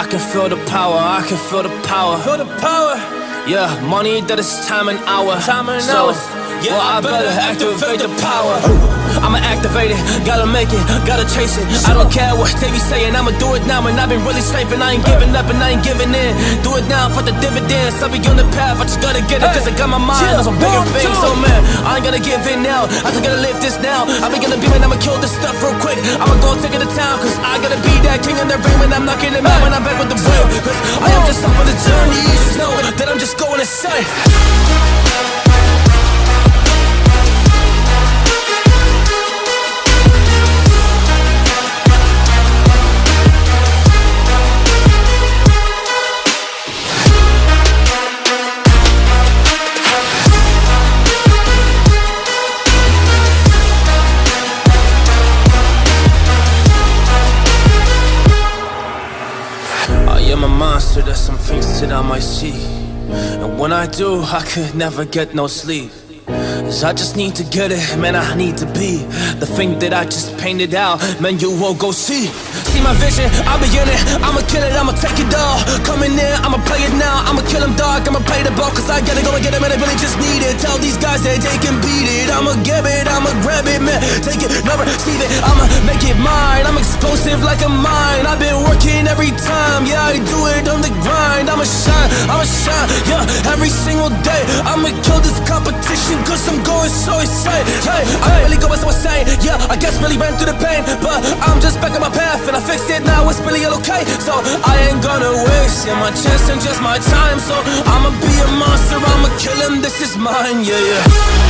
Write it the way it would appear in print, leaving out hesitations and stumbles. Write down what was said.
I can feel the power, I can feel the power. Feel the power. Yeah, money that is time and hour. Time and so, hours. Yeah, well, I better activate the power. I'ma activate it, gotta make it, gotta chase it. I don't care what they be saying, I'ma do it now. And I've been really safe and I ain't giving up and I ain't giving in. Do it now for the dividends, I'll be on the path, I just gotta get it. Cause I got my mind on some bigger things. So man, I ain't gonna give in now, I just gotta live this now. I be gonna be man, I'ma kill this stuff real quick. I'ma go take it to town, cause I gotta be that king in the ring when I'm knocking him out. When I'm back with the real, cause I am just up on the journey. You just know that I'm just going insane. I am a monster, there's some things that I might see. And when I do, I could never get no sleep. Cause I just need to get it, man, I need to be the thing that I just painted out, man, you won't go see. See my vision, I'll be in it, I'ma kill it, I'ma take it all. Coming in, I'ma play it now, I'ma kill him dark, I'ma play the ball. Cause I gotta go and get it, man, I really just need it. Tell these guys that they can beat it, I'ma give it, I'ma grab it, man. Take it, never receive it, I'ma make it mine. I'm explosive like a mine, I've been working every time. Yeah, I do it on the grind, I'ma shine, yeah, every single day. I'ma kill this competition cause I'm going so insane. Hey, I really go so insane. Yeah, I guess really ran through the pain, but I'm just back on my path and I fixed it now, it's really all okay. So I ain't gonna waste my chance and just my time. So I'ma be a monster, I'ma kill him, this is mine, yeah, yeah.